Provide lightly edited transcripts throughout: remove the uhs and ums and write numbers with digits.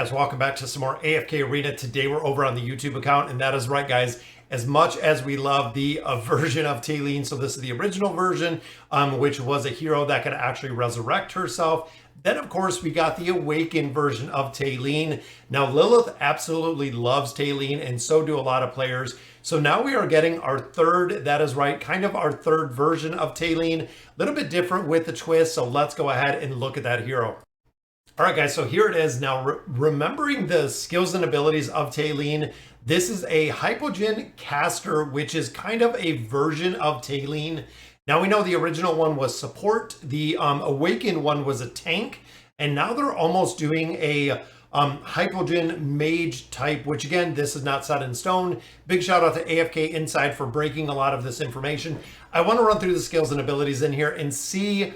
guys, welcome back to some more AFK Arena. Today we're over on the YouTube account, and that is right, guys. As much as we love the version of Talene, so this is the original version, which was a hero that could actually resurrect herself. Then, of course, we got the awakened version of Talene. Now, Lilith absolutely loves Talene, and so do a lot of players. So now we are getting our third, that is right, kind of our third version of Talene. A little bit different with the twist, so let's go ahead and look at that hero. All right, guys, so here it is. Now, remembering the skills and abilities of Talene, this is a Hypogen caster, which is kind of a version of Talene. Now, we know the original one was support, the awakened one was a tank, and now they're almost doing a Hypogen mage type, which again, this is not set in stone. Big shout out to AFK Inside for breaking a lot of this information. I want to run through the skills and abilities in here and see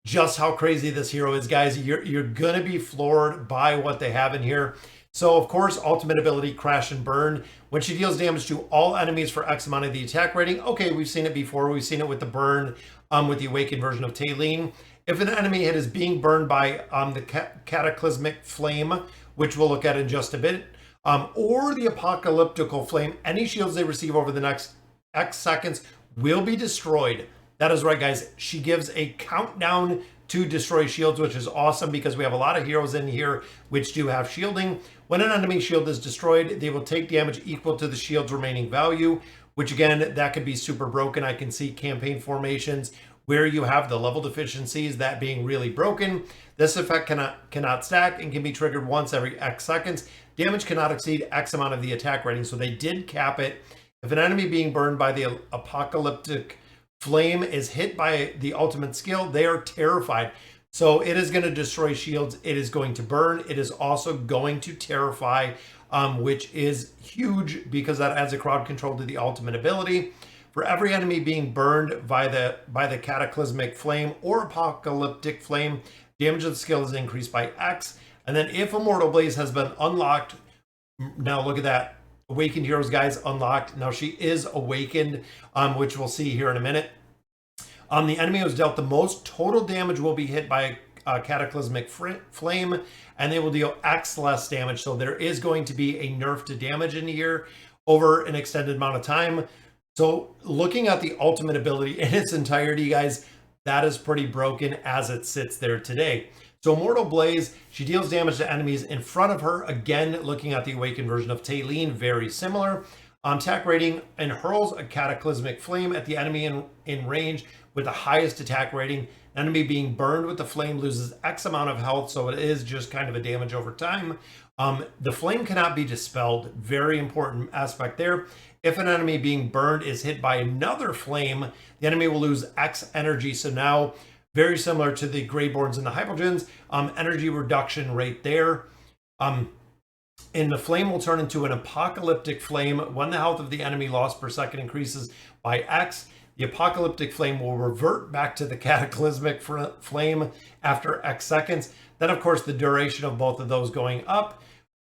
just how crazy this hero is, guys. You're gonna be floored by what they have in here. So of course, ultimate ability, Crash and Burn. When she deals damage to all enemies for X amount of the attack rating. Okay, we've seen it before. We've seen it with the burn with the awakened version of Talene. If an enemy hit is being burned by the cataclysmic flame, which we'll look at in just a bit, or the apocalyptical flame, any shields they receive over the next X seconds will be destroyed. That is right, guys. She gives a countdown to destroy shields, which is awesome because we have a lot of heroes in here which do have shielding. When an enemy shield is destroyed, they will take damage equal to the shield's remaining value, which again, that could be super broken. I can see campaign formations where you have the level deficiencies, that being really broken. This effect cannot stack and can be triggered once every X seconds. Damage cannot exceed X amount of the attack rating, so they did cap it. If an enemy being burned by the apocalyptic flame is hit by the ultimate skill, they are terrified. So it is going to destroy shields. It is going to burn. It is also going to terrify, which is huge because that adds a crowd control to the ultimate ability. For every enemy being burned by the cataclysmic flame or apocalyptic flame, damage of the skill is increased by X. And then if Immortal Blaze has been unlocked, now look at that. Awakened heroes, guys, unlocked. Now she is awakened, which we'll see here in a minute. The enemy who has dealt the most total damage will be hit by a cataclysmic flame, and they will deal X less damage. So there is going to be a nerf to damage in here over an extended amount of time. So looking at the ultimate ability in its entirety, guys, that is pretty broken as it sits there today. So Immortal Blaze, she deals damage to enemies in front of her. Again, looking at the awakened version of Talene, very similar. Attack rating, and hurls a cataclysmic flame at the enemy in range with the highest attack rating. Enemy being burned with the flame loses X amount of health, so it is just kind of a damage over time. The flame cannot be dispelled. Very important aspect there. If an enemy being burned is hit by another flame, the enemy will lose X energy. So now, very similar to the Greyborns and the Hypogens, energy reduction rate there. And the flame will turn into an apocalyptic flame when the health of the enemy lost per second increases by X. The apocalyptic flame will revert back to the cataclysmic flame after X seconds. Then, of course, the duration of both of those going up.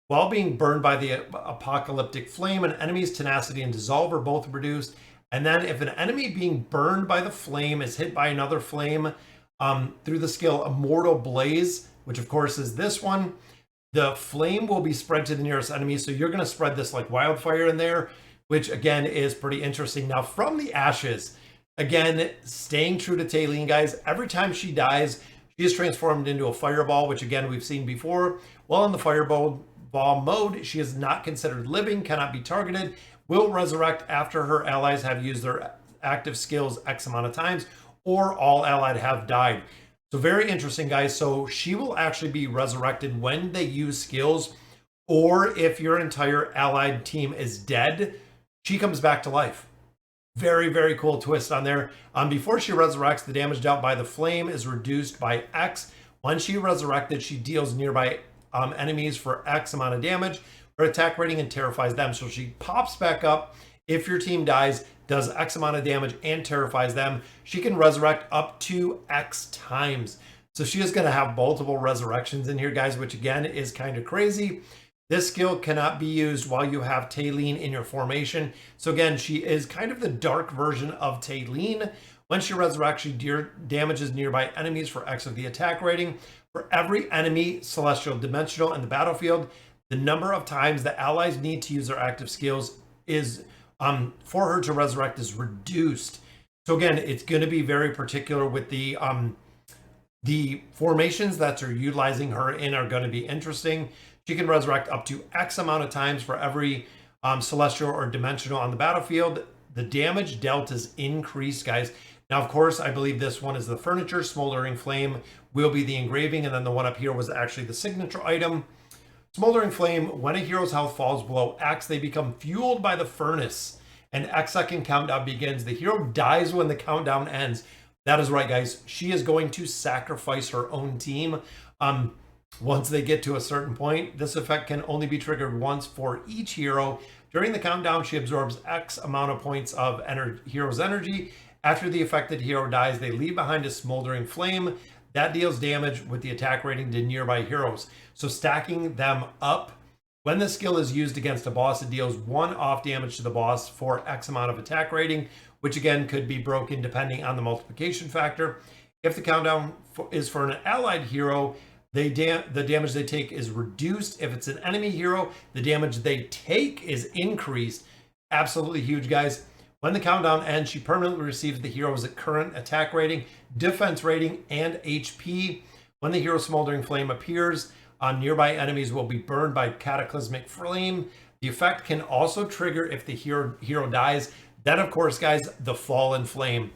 While being burned by the apocalyptic flame, an enemy's tenacity and dissolve are both reduced. And then if an enemy being burned by the flame is hit by another flame through the skill Immortal Blaze, which of course is this one, the flame will be spread to the nearest enemy. So you're going to spread this like wildfire in there, which again is pretty interesting. Now from the ashes, again, staying true to Talene, guys, every time she dies, she is transformed into a fireball, which again, we've seen before. While in the fireball mode, she is not considered living, cannot be targeted, will resurrect after her allies have used their active skills X amount of times, or all allied have died. So very interesting, guys. So she will actually be resurrected when they use skills, or if your entire allied team is dead, she comes back to life. Very, very cool twist on there. Before she resurrects, the damage dealt by the flame is reduced by X. When she resurrected, she deals nearby enemies for X amount of damage. Her attack rating and terrifies them. So she pops back up if your team dies, does X amount of damage and terrifies them. She can resurrect up to X times. So she is going to have multiple resurrections in here, guys, which again is kind of crazy. This skill cannot be used while you have Talene in your formation. So again, she is kind of the dark version of Talene. When she resurrects, she damages nearby enemies for X of the attack rating. For every enemy, celestial, dimensional in the battlefield, the number of times the allies need to use their active skills is for her to resurrect is reduced. So again, it's going to be very particular with the formations that are utilizing her in are going to be interesting. She can resurrect up to X amount of times for every celestial or dimensional on the battlefield. The damage dealt is increased, guys. Now, of course, I believe this one is the furniture. Smoldering Flame will be the engraving, and then the one up here was actually the signature item. Smoldering Flame, when a hero's health falls below X, they become fueled by the furnace. An X-second countdown begins. The hero dies when the countdown ends. That is right, guys. She is going to sacrifice her own team. Once they get to a certain point, this effect can only be triggered once for each hero. During the countdown, she absorbs X amount of points of hero's energy. After the affected hero dies, they leave behind a smoldering flame that deals damage with the attack rating to nearby heroes. So stacking them up, when the skill is used against a boss, it deals 1 off damage to the boss for X amount of attack rating, which again could be broken depending on the multiplication factor. If the countdown is for an allied hero, the damage they take is reduced. If it's an enemy hero, the damage they take is increased. Absolutely huge, guys. When the countdown ends, she permanently receives the hero's current attack rating, defense rating, and HP. When the hero's smoldering flame appears, nearby enemies will be burned by cataclysmic flame. The effect can also trigger if the hero dies. Then, of course, guys, the fallen flame.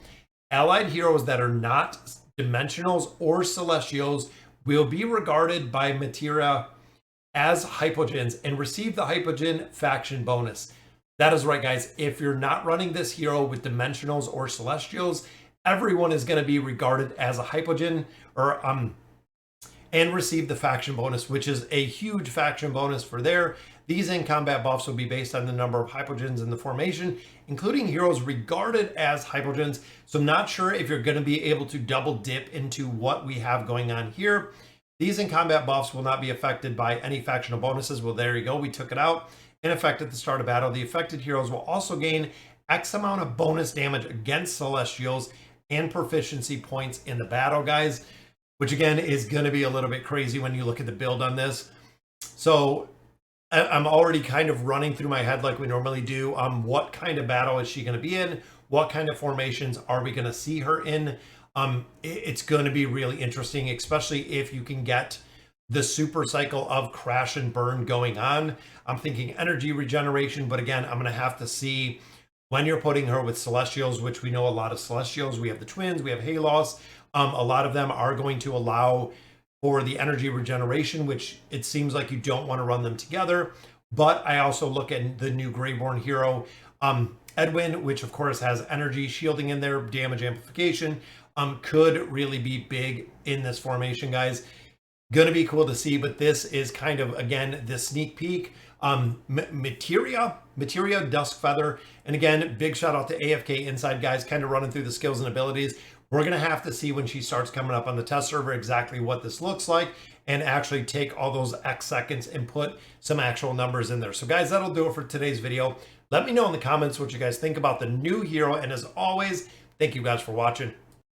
Allied heroes that are not dimensionals or celestials will be regarded by Maetria as hypogens and receive the hypogen faction bonus. That is right, guys. If you're not running this hero with dimensionals or celestials, everyone is going to be regarded as a hypogen or and receive the faction bonus, which is a huge faction bonus for there. These in-combat buffs will be based on the number of hypogens in the formation, including heroes regarded as hypogens. So I'm not sure if you're going to be able to double dip into what we have going on here. These in-combat buffs will not be affected by any factional bonuses. Well, there you go. We took it out. In effect, at the start of battle, the affected heroes will also gain X amount of bonus damage against celestials and proficiency points in the battle, guys, which again is going to be a little bit crazy when you look at the build on this. So I'm already kind of running through my head like we normally do. What kind of battle is she going to be in? What kind of formations are we going to see her in? It's going to be really interesting, especially if you can get the super cycle of crash and burn going on. I'm thinking energy regeneration, but again, I'm going to have to see when you're putting her with celestials, which we know a lot of celestials. We have the twins, we have Halos. A lot of them are going to allow for the energy regeneration, which it seems like you don't want to run them together. But I also look at the new Greyborn hero, Edwin, which of course has energy shielding in there, damage amplification, could really be big in this formation, guys. Gonna be cool to see, but this is kind of, again, the sneak peek. Maetria Duskfeather, and again, big shout out to AFK Inside, guys, kind of running through the skills and abilities. We're gonna have to see when she starts coming up on the test server exactly what this looks like and actually take all those X seconds and put some actual numbers in there. So guys, that'll do it for today's video. Let me know in the comments what you guys think about the new hero, and as always, thank you guys for watching.